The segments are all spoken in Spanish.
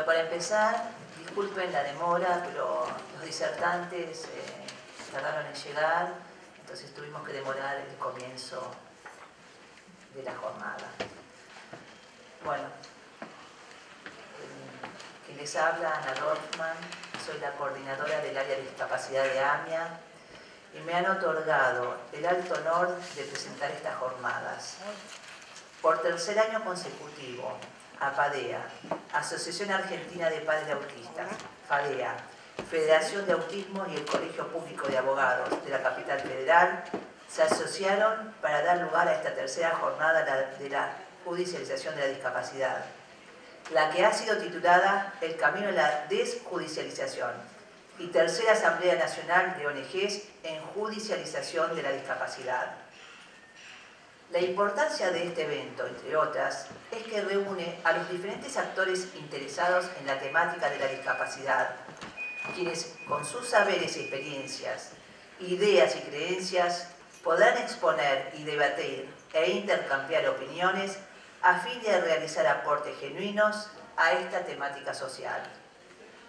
para empezar, disculpen la demora, pero los disertantes tardaron en llegar, entonces tuvimos que demorar el comienzo de la jornada. Bueno, quien les habla, Ana Dorfman, soy la coordinadora del área de discapacidad de AMIA y me han otorgado el alto honor de presentar estas jornadas. Por tercer año consecutivo, APADEA, Asociación Argentina de Padres Autistas, FADEA, Federación de Autismo y el Colegio Público de Abogados de la Capital Federal se asociaron para dar lugar a esta tercera jornada de la judicialización de la discapacidad, la que ha sido titulada El Camino a la Desjudicialización y Tercera Asamblea Nacional de ONGs en Judicialización de la Discapacidad. La importancia de este evento, entre otras, es que reúne a los diferentes actores interesados en la temática de la discapacidad, quienes con sus saberes y experiencias, ideas y creencias podrán exponer y debatir e intercambiar opiniones a fin de realizar aportes genuinos a esta temática social.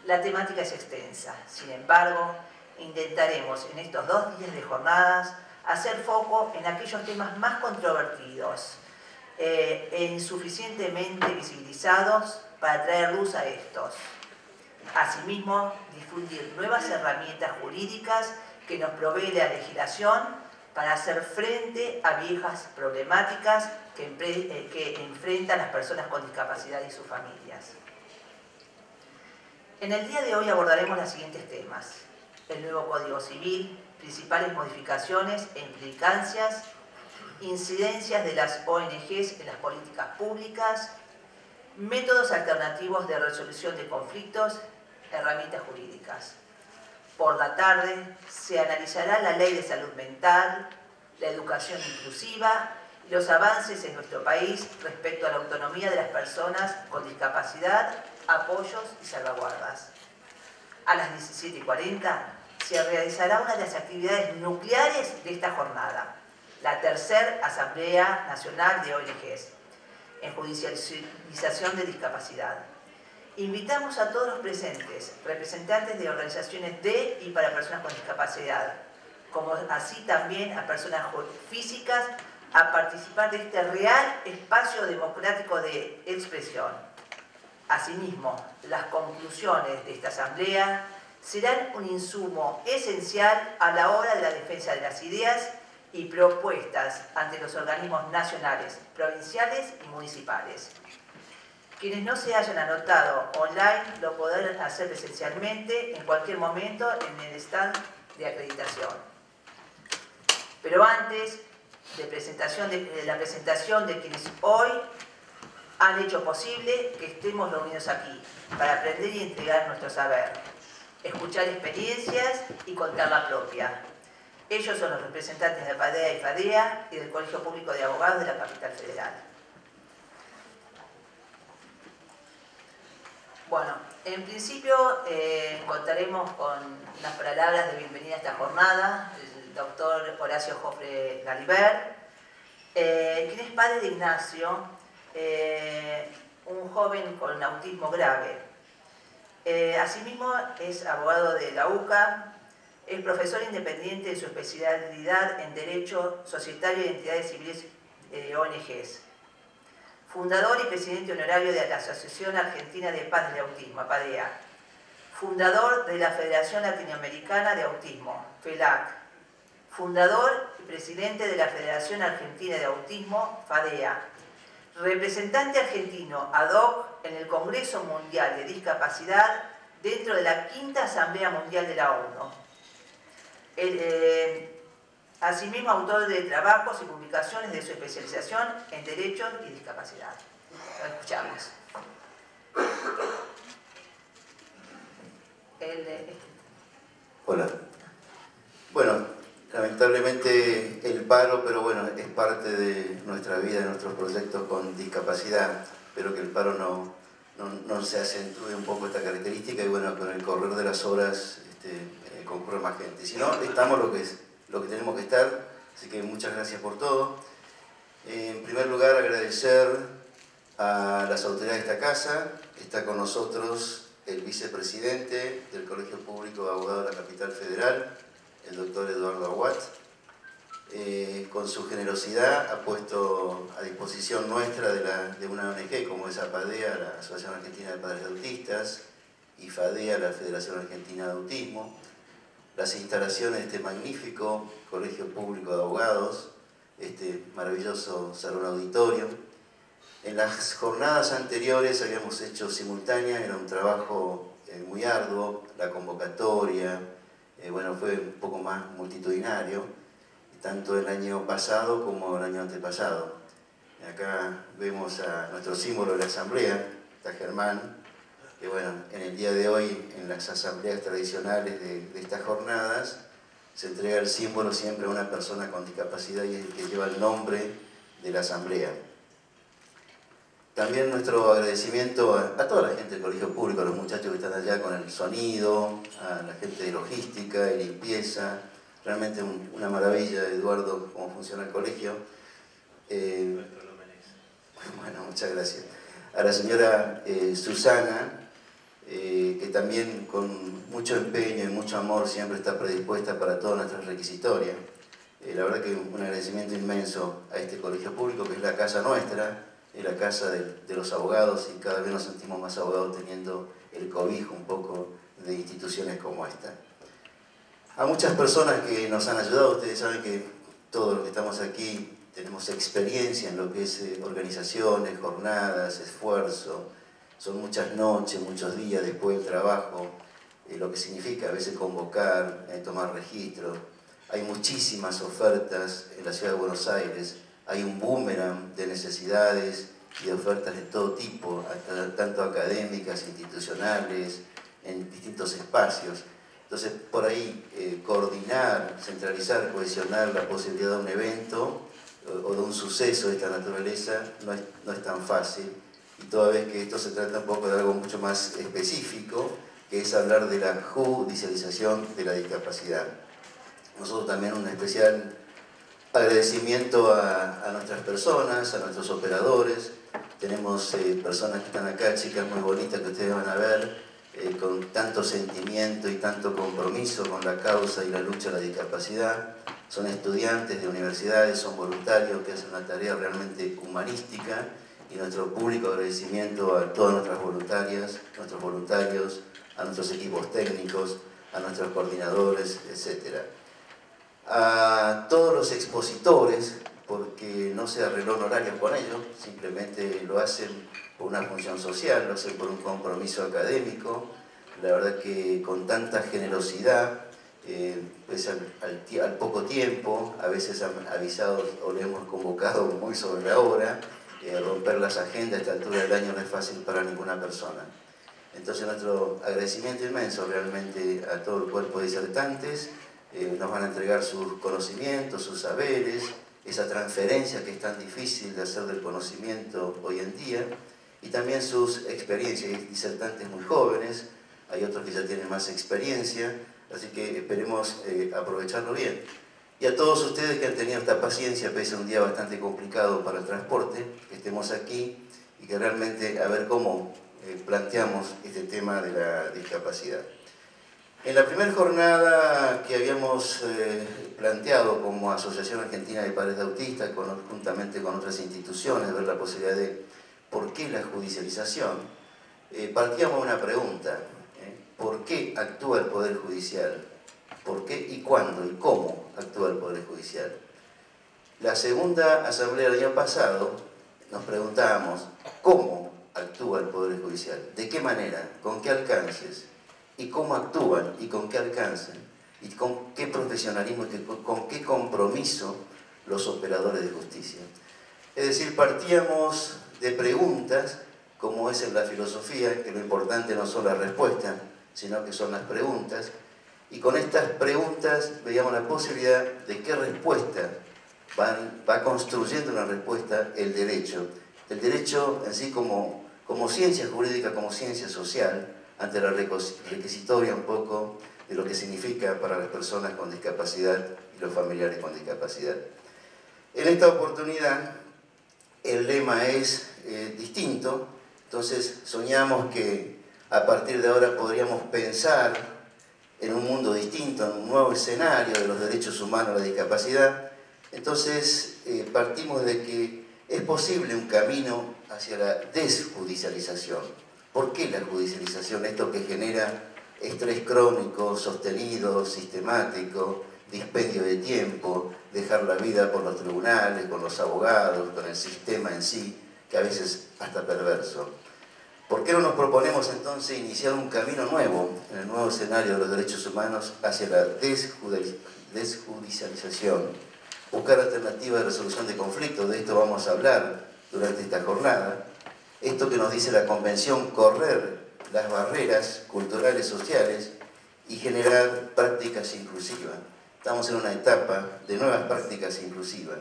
La temática es extensa, sin embargo, intentaremos en estos 2 días de jornadas hacer foco en aquellos temas más controvertidos e insuficientemente visibilizados para traer luz a estos. Asimismo, difundir nuevas herramientas jurídicas que nos provee la legislación para hacer frente a viejas problemáticas que enfrentan las personas con discapacidad y sus familias. En el día de hoy abordaremos los siguientes temas: el nuevo Código Civil, principales modificaciones e implicancias, incidencias de las ONGs en las políticas públicas, métodos alternativos de resolución de conflictos, herramientas jurídicas. Por la tarde se analizará la Ley de Salud Mental, la educación inclusiva y los avances en nuestro país respecto a la autonomía de las personas con discapacidad, apoyos y salvaguardas. A las 17:40 se realizará una de las actividades nucleares de esta jornada, la tercera Asamblea Nacional de ONGs en Judicialización de Discapacidad. Invitamos a todos los presentes, representantes de organizaciones de y para personas con discapacidad, como así también a personas físicas, a participar de este real espacio democrático de expresión. Asimismo, las conclusiones de esta asamblea serán un insumo esencial a la hora de la defensa de las ideas y propuestas ante los organismos nacionales, provinciales y municipales. Quienes no se hayan anotado online lo podrán hacer presencialmente en cualquier momento en el stand de acreditación. Pero antes de la presentación de quienes hoy han hecho posible que estemos reunidos aquí para aprender y entregar nuestro saber, escuchar experiencias y contar la propia. Ellos son los representantes de APADEA y FADEA y del Colegio Público de Abogados de la Capital Federal. Bueno, en principio contaremos con unas palabras de bienvenida a esta jornada, el doctor Horacio Jofre Galibert, quien es padre de Ignacio, un joven con autismo grave. Asimismo, es abogado de la UCA, es profesor independiente de su especialidad en Derecho Societario y Entidades Civiles ONGs. Fundador y presidente honorario de la Asociación Argentina de Padres de Autismo, APADEA. Fundador de la Federación Latinoamericana de Autismo, FELAC. Fundador y presidente de la Federación Argentina de Autismo, FADEA. Representante argentino ad hoc en el Congreso Mundial de Discapacidad dentro de la 5ª Asamblea Mundial de la ONU. Asimismo, autor de trabajos y publicaciones de su especialización en Derechos y Discapacidad. Lo escuchamos. Hola. Bueno, lamentablemente el paro, pero bueno, es parte de nuestra vida, de nuestros proyectos con discapacidad. Espero que el paro no se acentúe un poco esta característica y bueno, con el correr de las horas concurre más gente. Si no, estamos lo que tenemos que estar, así que muchas gracias por todo. En primer lugar, agradecer a la las autoridades de esta casa. Está con nosotros el vicepresidente del Colegio Público de Abogados de la Capital Federal, el doctor Eduardo Aguat. Con su generosidad ha puesto a disposición nuestra de una ONG como es APADEA, la Asociación Argentina de Padres Autistas, y FADEA, la Federación Argentina de Autismo, las instalaciones de este magnífico Colegio Público de Abogados, este maravilloso salón auditorio. En las jornadas anteriores habíamos hecho simultánea, era un trabajo muy arduo, la convocatoria, bueno, fue un poco más multitudinario, tanto el año pasado como el año antepasado. Acá vemos a nuestro símbolo de la asamblea, está Germán, que bueno, en el día de hoy, en las asambleas tradicionales de estas jornadas, se entrega el símbolo siempre a una persona con discapacidad y es el que lleva el nombre de la asamblea. También nuestro agradecimiento a toda la gente del Colegio Público, a los muchachos que están allá con el sonido, a la gente de logística y limpieza. Realmente una maravilla, Eduardo, cómo funciona el colegio. Bueno, muchas gracias. A la señora Susana, que también con mucho empeño y mucho amor siempre está predispuesta para todas nuestras requisitorias. La verdad que un agradecimiento inmenso a este colegio público, que es la casa nuestra, es la casa de los abogados, y cada vez nos sentimos más abogados teniendo el cobijo un poco de instituciones como esta. A muchas personas que nos han ayudado, ustedes saben que todos los que estamos aquí tenemos experiencia en lo que es organizaciones, jornadas, esfuerzo. Son muchas noches, muchos días después del trabajo, lo que significa a veces convocar, tomar registro. Hay muchísimas ofertas en la ciudad de Buenos Aires, hay un boomerang de necesidades y de ofertas de todo tipo, tanto académicas, institucionales, en distintos espacios. Entonces, por ahí, coordinar, centralizar, cohesionar la posibilidad de un evento o de un suceso de esta naturaleza no es tan fácil. Y toda vez que esto se trata un poco de algo mucho más específico, que es hablar de la judicialización de la discapacidad. Nosotros también un especial agradecimiento a nuestras personas, a nuestros operadores. Tenemos personas que están acá, chicas muy bonitas que ustedes van a ver, con tanto sentimiento y tanto compromiso con la causa y la lucha de la discapacidad. Son estudiantes de universidades, son voluntarios que hacen una tarea realmente humanística. Y nuestro público agradecimiento a todas nuestras voluntarias, nuestros voluntarios, a nuestros equipos técnicos, a nuestros coordinadores, etc. A todos los expositores, porque no se arregló honorarios con ellos, simplemente lo hacen por una función social, lo hacen por un compromiso académico. La verdad que con tanta generosidad, pues al poco tiempo, a veces avisados o le hemos convocado muy sobre la hora. Romper las agendas a esta altura del año no es fácil para ninguna persona. Entonces nuestro agradecimiento inmenso realmente a todo el cuerpo de disertantes. Nos van a entregar sus conocimientos, sus saberes, esa transferencia que es tan difícil de hacer del conocimiento hoy en día, y también sus experiencias. Hay disertantes muy jóvenes, hay otros que ya tienen más experiencia, así que esperemos aprovecharlo bien. Y a todos ustedes que han tenido esta paciencia, pese a un día bastante complicado para el transporte, que estemos aquí y que realmente a ver cómo planteamos este tema de la discapacidad. En la primera jornada que habíamos planteado como Asociación Argentina de Padres Autistas, juntamente con otras instituciones, ver la posibilidad de por qué la judicialización, partíamos de una pregunta: ¿por qué actúa el Poder Judicial? ¿Por qué y cuándo y cómo actúa el Poder Judicial? La segunda asamblea del año pasado nos preguntábamos cómo actúa el Poder Judicial, de qué manera, con qué alcances, y cómo actúan y con qué alcance, y con qué profesionalismo y con qué compromiso los operadores de justicia. Es decir, partíamos de preguntas, como es en la filosofía, que lo importante no son las respuestas, sino que son las preguntas, y con estas preguntas veíamos la posibilidad de qué respuesta va construyendo una respuesta el derecho en sí como ciencia jurídica, como ciencia social, ante la requisitoria un poco de lo que significa para las personas con discapacidad y los familiares con discapacidad. En esta oportunidad el lema es distinto, Entonces soñamos que a partir de ahora podríamos pensar en un mundo distinto, en un nuevo escenario de los derechos humanos, la discapacidad. Entonces partimos de que es posible un camino hacia la desjudicialización. ¿Por qué la judicialización? Esto que genera estrés crónico, sostenido, sistemático, dispendio de tiempo, dejar la vida por los tribunales, con los abogados, con el sistema en sí, que a veces hasta perverso. ¿Por qué no nos proponemos entonces iniciar un camino nuevo en el nuevo escenario de los derechos humanos hacia la desjudicialización? Buscar alternativas de resolución de conflictos, de esto vamos a hablar durante esta jornada. Esto que nos dice la Convención, correr las barreras culturales, sociales y generar prácticas inclusivas. Estamos en una etapa de nuevas prácticas inclusivas.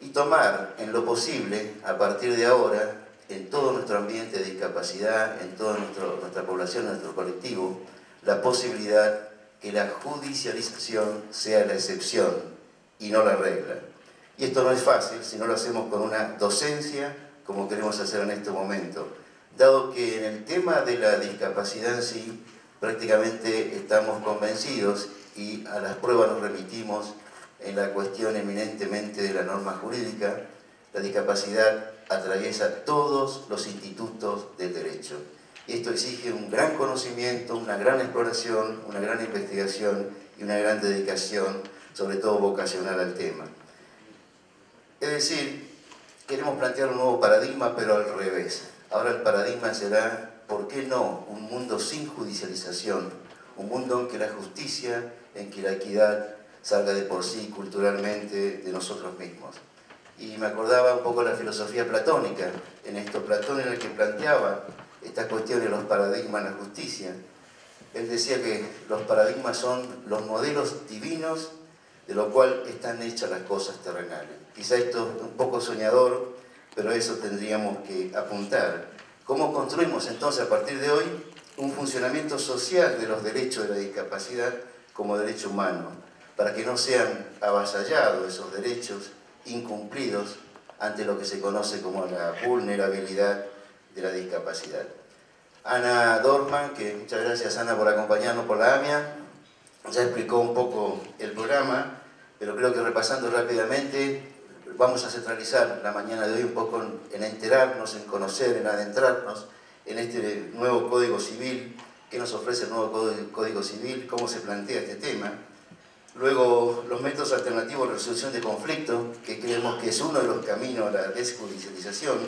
Y tomar en lo posible, a partir de ahora, en todo nuestro ambiente de discapacidad, en toda nuestra población, en nuestro colectivo, la posibilidad que la judicialización sea la excepción y no la regla. Y esto no es fácil si no lo hacemos con una docencia como queremos hacer en este momento, dado que en el tema de la discapacidad en sí prácticamente estamos convencidos y a las pruebas nos remitimos en la cuestión eminentemente de la norma jurídica. La discapacidad atraviesa todos los institutos del derecho. Y esto exige un gran conocimiento, una gran exploración, una gran investigación y una gran dedicación, sobre todo vocacional al tema. Es decir, queremos plantear un nuevo paradigma, pero al revés. Ahora el paradigma será, ¿por qué no?, un mundo sin judicialización, un mundo en que la justicia, en que la equidad salga de por sí culturalmente de nosotros mismos. Y me acordaba un poco de la filosofía platónica, en esto Platón era el que planteaba estas cuestiones, los paradigmas en la justicia. Él decía que los paradigmas son los modelos divinos de lo cual están hechas las cosas terrenales. Quizá esto es un poco soñador, pero a eso tendríamos que apuntar. ¿Cómo construimos entonces a partir de hoy un funcionamiento social de los derechos de la discapacidad como derecho humano, para que no sean avasallados esos derechos, incumplidos ante lo que se conoce como la vulnerabilidad de la discapacidad? Ana Dorman, que muchas gracias Ana por acompañarnos por la AMIA, ya explicó un poco el programa, pero creo que repasando rápidamente vamos a centralizar la mañana de hoy un poco en enterarnos, en conocer, en adentrarnos en este nuevo Código Civil, qué nos ofrece el nuevo Código Civil, cómo se plantea este tema. Luego, los métodos alternativos de resolución de conflictos, que creemos que es uno de los caminos a la desjudicialización.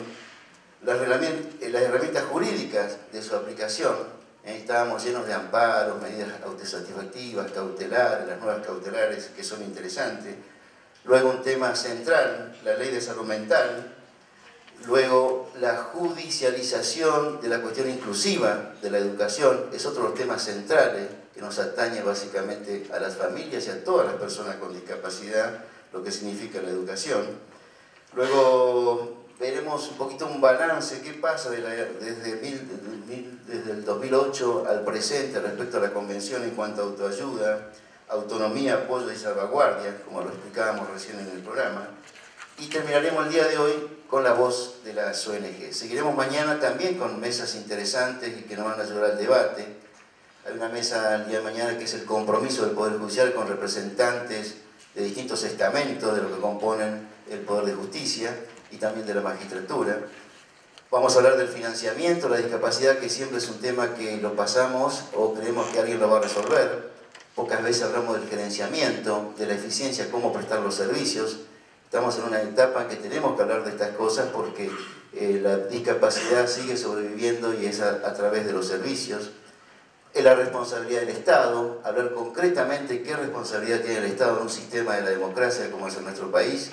Las herramientas jurídicas de su aplicación. Estábamos llenos de amparos, medidas autosatisfactivas, cautelares, las nuevas cautelares que son interesantes. Luego un tema central, la ley de salud mental. Luego la judicialización de la cuestión inclusiva de la educación es otro de los temas centrales que nos atañe básicamente a las familias y a todas las personas con discapacidad, lo que significa la educación. Luego veremos un poquito un balance, qué pasa desde el 2008 al presente respecto a la Convención en cuanto a autoayuda, autonomía, apoyo y salvaguardia, como lo explicábamos recién en el programa. Y terminaremos el día de hoy con la voz de las ONG. Seguiremos mañana también con mesas interesantes y que nos van a ayudar al debate. Hay una mesa el día de mañana que es el compromiso del Poder Judicial con representantes de distintos estamentos de lo que componen el Poder de Justicia y también de la magistratura. Vamos a hablar del financiamiento, la discapacidad, que siempre es un tema que lo pasamos o creemos que alguien lo va a resolver. Pocas veces hablamos del gerenciamiento, de la eficiencia, cómo prestar los servicios. Estamos en una etapa en que tenemos que hablar de estas cosas porque la discapacidad sigue sobreviviendo y es a través de los servicios. Es la responsabilidad del Estado, hablar concretamente qué responsabilidad tiene el Estado en un sistema de la democracia como es en nuestro país,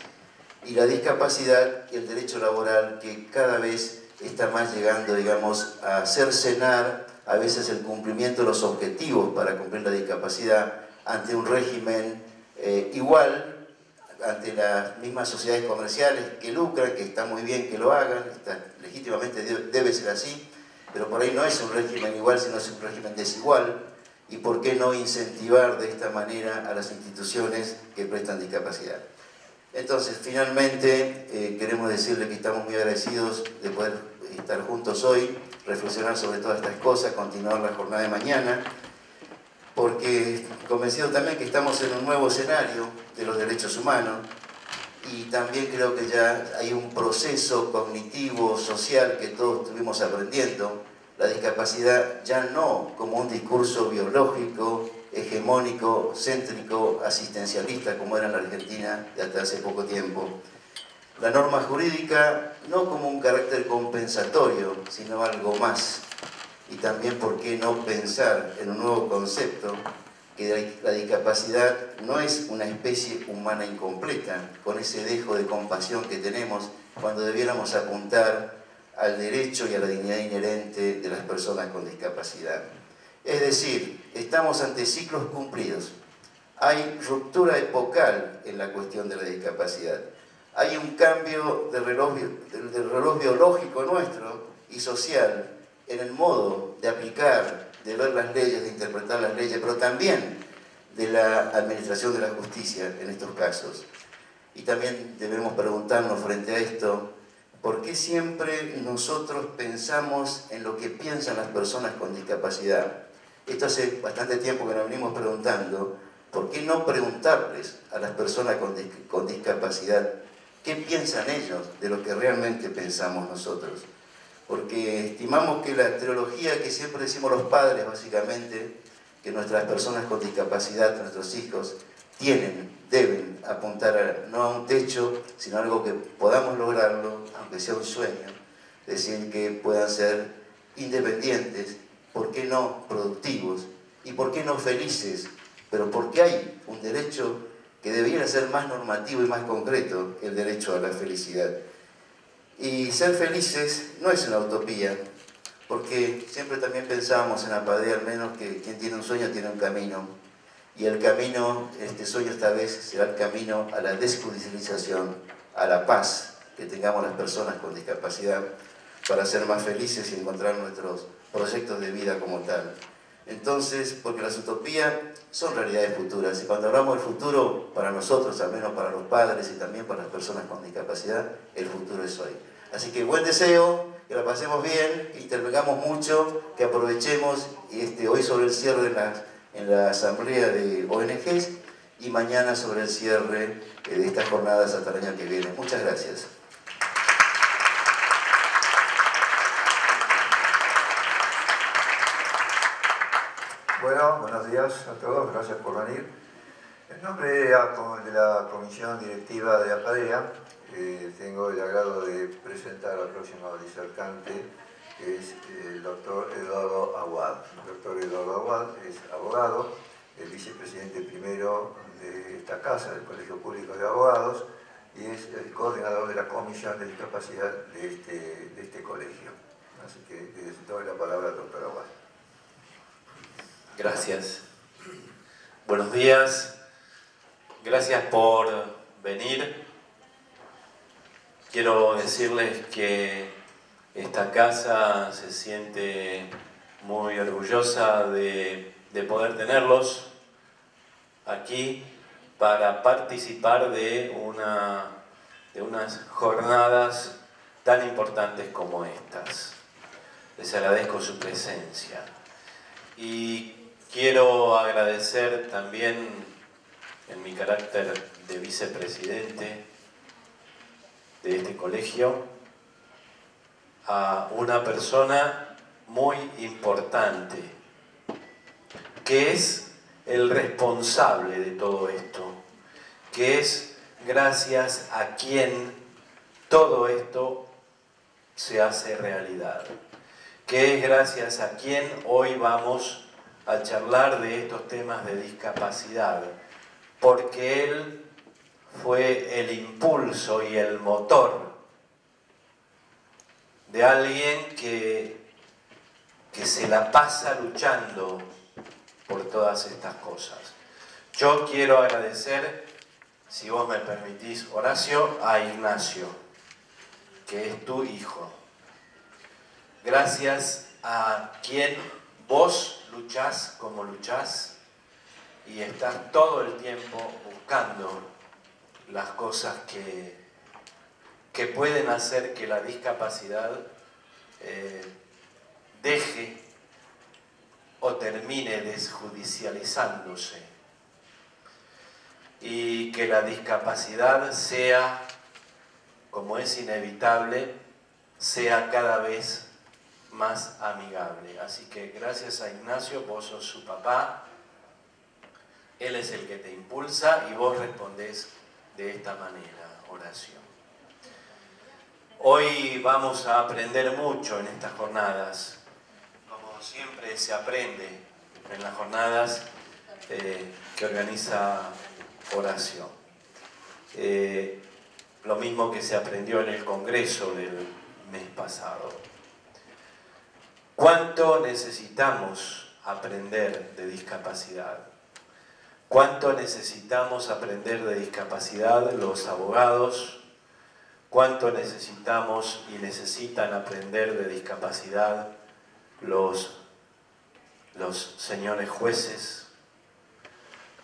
y la discapacidad y el derecho laboral que cada vez está más llegando, digamos, a cercenar a veces el cumplimiento de los objetivos para cumplir la discapacidad ante un régimen igual, ante las mismas sociedades comerciales que lucran, que está muy bien que lo hagan, legítimamente debe ser así, pero por ahí no es un régimen igual, sino es un régimen desigual, y por qué no incentivar de esta manera a las instituciones que prestan discapacidad. Entonces, finalmente, queremos decirle que estamos muy agradecidos de poder estar juntos hoy, reflexionar sobre todas estas cosas, continuar la jornada de mañana, porque convencido también que estamos en un nuevo escenario de los derechos humanos y también creo que ya hay un proceso cognitivo, social que todos estuvimos aprendiendo. La discapacidad ya no como un discurso biológico, hegemónico, céntrico, asistencialista como era en la Argentina de hasta hace poco tiempo. La norma jurídica no como un carácter compensatorio, sino algo más. Y también, ¿por qué no pensar en un nuevo concepto? Que la discapacidad no es una especie humana incompleta, con ese dejo de compasión que tenemos cuando debiéramos apuntar al derecho y a la dignidad inherente de las personas con discapacidad. Es decir, estamos ante ciclos cumplidos. Hay ruptura epocal en la cuestión de la discapacidad. Hay un cambio del reloj biológico nuestro y social en el modo de aplicar, de ver las leyes, de interpretar las leyes, pero también de la administración de la justicia en estos casos. Y también debemos preguntarnos frente a esto, ¿por qué siempre nosotros pensamos en lo que piensan las personas con discapacidad? Esto hace bastante tiempo que nos venimos preguntando, ¿por qué no preguntarles a las personas con discapacidad qué piensan ellos de lo que realmente pensamos nosotros? Porque estimamos que la teología que siempre decimos los padres, básicamente, que nuestras personas con discapacidad, nuestros hijos, deben apuntar no a un techo, sino a algo que podamos lograrlo, aunque sea un sueño, es decir, que puedan ser independientes, ¿por qué no productivos? ¿Y por qué no felices? Pero porque hay un derecho que debiera ser más normativo y más concreto, el derecho a la felicidad. Y ser felices no es una utopía, porque siempre también pensábamos en Apadé, al menos, que quien tiene un sueño tiene un camino. Y el camino, este sueño esta vez, será el camino a la desjudicialización, a la paz que tengamos las personas con discapacidad para ser más felices y encontrar nuestros proyectos de vida como tal. Entonces, porque las utopías son realidades futuras, y cuando hablamos del futuro, para nosotros, al menos para los padres y también para las personas con discapacidad, el futuro es hoy. Así que buen deseo, que la pasemos bien, que intervengamos mucho, que aprovechemos hoy sobre el cierre en la asamblea de ONGs y mañana sobre el cierre de estas jornadas hasta el año que viene. Muchas gracias. Bueno, buenos días a todos, gracias por venir. En nombre de la Comisión Directiva de APADEA, tengo el agrado de presentar al próximo disertante, que es el doctor Eduardo Aguad. El doctor Eduardo Aguad es abogado, el vicepresidente primero de esta casa, del Colegio Público de Abogados, y es el coordinador de la Comisión de Discapacidad de este colegio. Así que les doy la palabra al doctor Aguad. Gracias. Buenos días. Gracias por venir. Quiero decirles que esta casa se siente muy orgullosa de poder tenerlos aquí para participar de unas jornadas tan importantes como estas. Les agradezco su presencia. Y quiero agradecer también, en mi carácter de vicepresidente de este colegio, a una persona muy importante, que es el responsable de todo esto, que es gracias a quien todo esto se hace realidad, que es gracias a quien hoy vamos a charlar de estos temas de discapacidad, porque él fue el impulso y el motor de alguien que se la pasa luchando por todas estas cosas. Yo quiero agradecer, si vos me permitís, Horacio, a Ignacio, que es tu hijo. Gracias a quien vos luchás como luchás y estás todo el tiempo buscando las cosas que pueden hacer que la discapacidad deje o termine desjudicializándose y que la discapacidad sea, como es inevitable, sea cada vez más amigable. Así que gracias a Ignacio, vos sos su papá, él es el que te impulsa y vos respondés de esta manera, oración. Hoy vamos a aprender mucho en estas jornadas, como siempre se aprende en las jornadas que organiza oración. Lo mismo que se aprendió en el Congreso del mes pasado. ¿Cuánto necesitamos aprender de discapacidad? ¿Cuánto necesitamos aprender de discapacidad los abogados? ¿Cuánto necesitamos y necesitan aprender de discapacidad los señores jueces?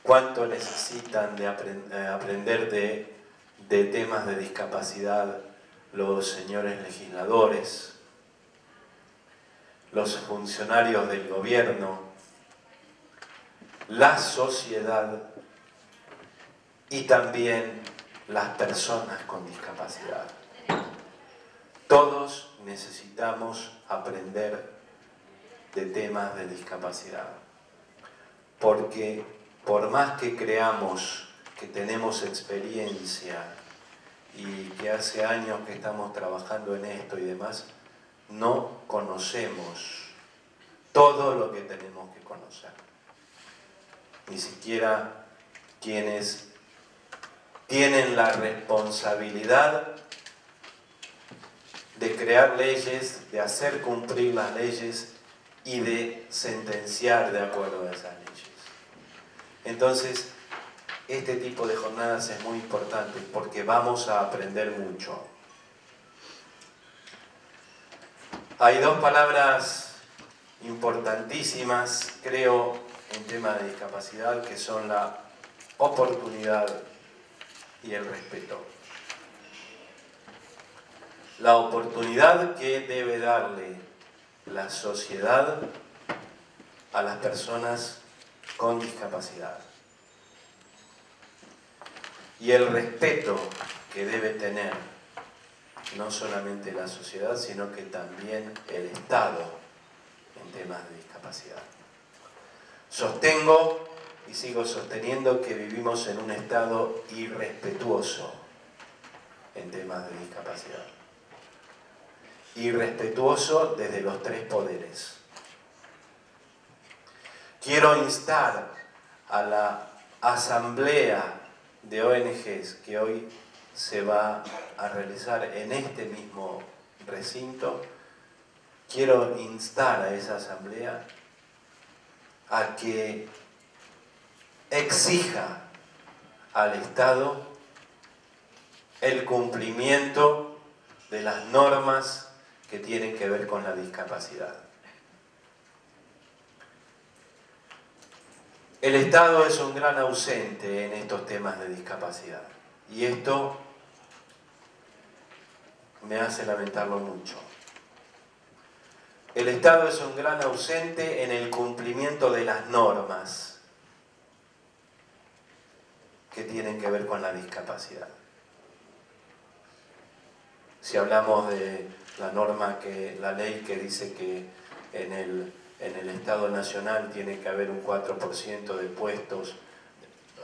¿Cuánto necesitan de aprender de temas de discapacidad los señores legisladores, los funcionarios del gobierno, la sociedad y también las personas con discapacidad? Todos necesitamos aprender de temas de discapacidad, porque por más que creamos que tenemos experiencia y que hace años que estamos trabajando en esto y demás, no conocemos todo lo que tenemos que conocer. Ni siquiera quienes tienen la responsabilidad de crear leyes, de hacer cumplir las leyes y de sentenciar de acuerdo a esas leyes. Entonces, este tipo de jornadas es muy importante porque vamos a aprender mucho. Hay dos palabras importantísimas, creo, en tema de discapacidad, que son la oportunidad y el respeto. La oportunidad que debe darle la sociedad a las personas con discapacidad. Y el respeto que debe tener no solamente la sociedad, sino que también el Estado en temas de discapacidad. Sostengo y sigo sosteniendo que vivimos en un estado irrespetuoso en temas de discapacidad. Irrespetuoso desde los tres poderes. Quiero instar a la asamblea de ONGs que hoy se va a realizar en este mismo recinto. Quiero instar a esa asamblea a que exija al Estado el cumplimiento de las normas que tienen que ver con la discapacidad. El Estado es un gran ausente en estos temas de discapacidad y esto me hace lamentarlo mucho. El Estado es un gran ausente en el cumplimiento de las normas que tienen que ver con la discapacidad. Si hablamos de la norma, la ley que dice que en el Estado Nacional tiene que haber un 4% de puestos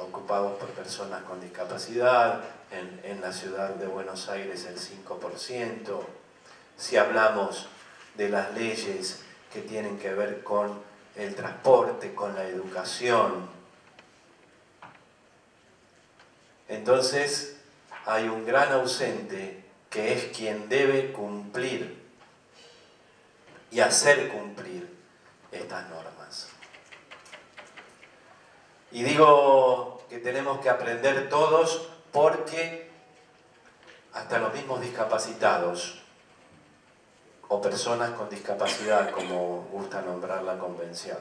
ocupados por personas con discapacidad, en la ciudad de Buenos Aires el 5%. Si hablamos de las leyes que tienen que ver con el transporte, con la educación, entonces hay un gran ausente que es quien debe cumplir y hacer cumplir estas normas. Y digo que tenemos que aprender todos porque hasta los mismos discapacitados o personas con discapacidad, como gusta nombrar la convención,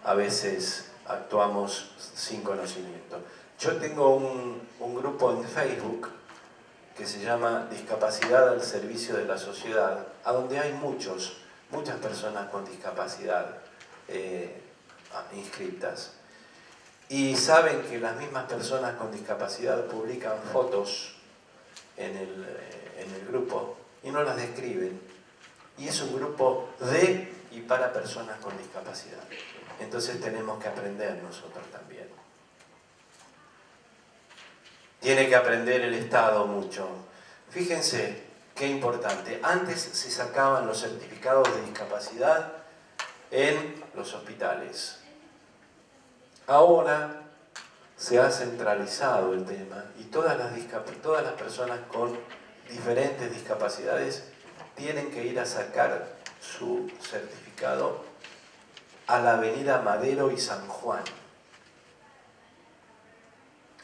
a veces actuamos sin conocimiento. Yo tengo un grupo en Facebook que se llama Discapacidad al servicio de la sociedad, a donde hay muchas personas con discapacidad inscritas. Y saben que las mismas personas con discapacidad publican fotos en el grupo y no las describen. Y es un grupo de y para personas con discapacidad. Entonces tenemos que aprender nosotros también. Tiene que aprender el Estado mucho. Fíjense qué importante. Antes se sacaban los certificados de discapacidad en los hospitales. Ahora se ha centralizado el tema y todas las personas con diferentes discapacidades tienen que ir a sacar su certificado a la avenida Madero y San Juan.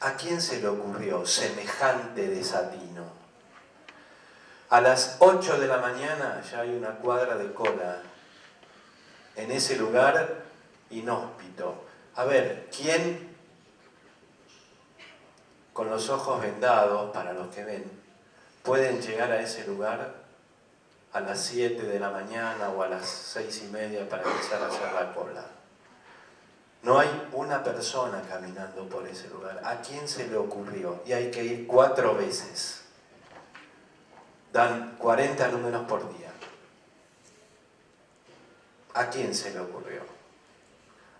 ¿A quién se le ocurrió semejante desatino? A las 8 de la mañana ya hay una cuadra de cola en ese lugar inhóspito. A ver, ¿quién con los ojos vendados, para los que ven, pueden llegar a ese lugar a las 7 de la mañana o a las 6:30 para empezar a hacer la cola? No hay una persona caminando por ese lugar. ¿A quién se le ocurrió? Y hay que ir 4 veces. Dan 40 números por día. ¿A quién se le ocurrió?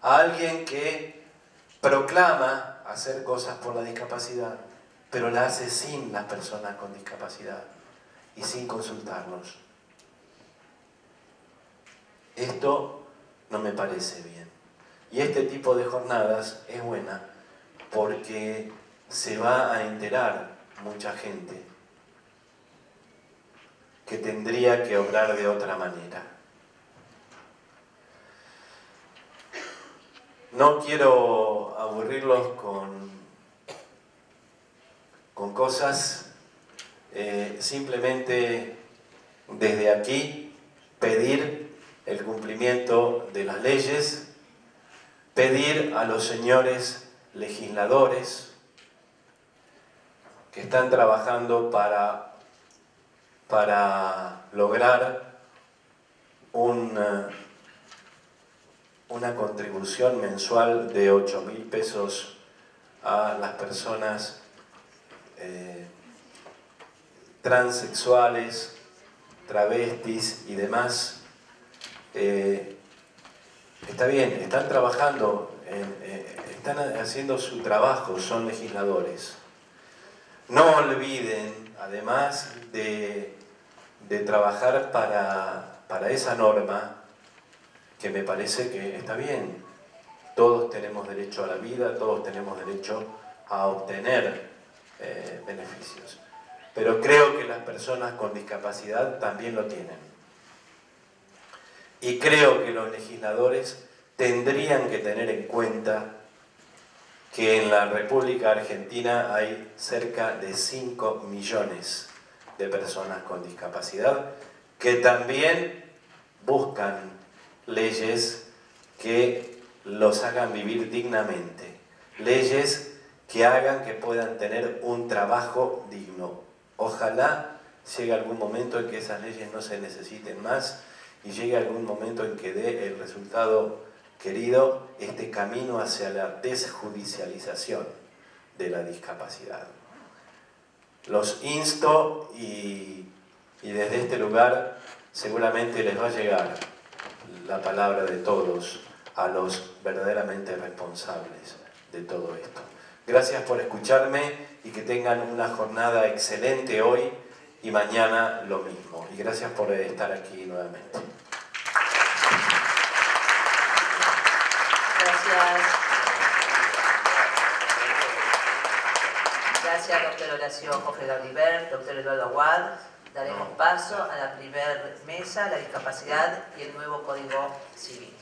A alguien que proclama hacer cosas por la discapacidad, pero la hace sin las personas con discapacidad y sin consultarnos. Esto no me parece bien. Y este tipo de jornadas es buena porque se va a enterar mucha gente que tendría que obrar de otra manera. No quiero aburrirlos con cosas, simplemente desde aquí pedir el cumplimiento de las leyes, pedir a los señores legisladores que están trabajando para lograr una contribución mensual de 8.000 pesos a las personas transexuales, travestis y demás. Está bien, están trabajando, están haciendo su trabajo, son legisladores. No olviden, además de trabajar para esa norma, que me parece que está bien. Todos tenemos derecho a la vida, todos tenemos derecho a obtener beneficios. Pero creo que las personas con discapacidad también lo tienen. Y creo que los legisladores tendrían que tener en cuenta que en la República Argentina hay cerca de 5 millones de personas con discapacidad que también buscan leyes que los hagan vivir dignamente, leyes que hagan que puedan tener un trabajo digno. Ojalá llegue algún momento en que esas leyes no se necesiten más y llegue algún momento en que dé el resultado querido este camino hacia la desjudicialización de la discapacidad. Los insto y desde este lugar seguramente les va a llegar la palabra de todos a los verdaderamente responsables de todo esto. Gracias por escucharme y que tengan una jornada excelente hoy y mañana lo mismo. Y gracias por estar aquí nuevamente. Gracias, doctor Horacio Jorge Gabriel, doctor Eduardo Aguad. Daremos paso a la primera mesa, la discapacidad y el nuevo Código Civil.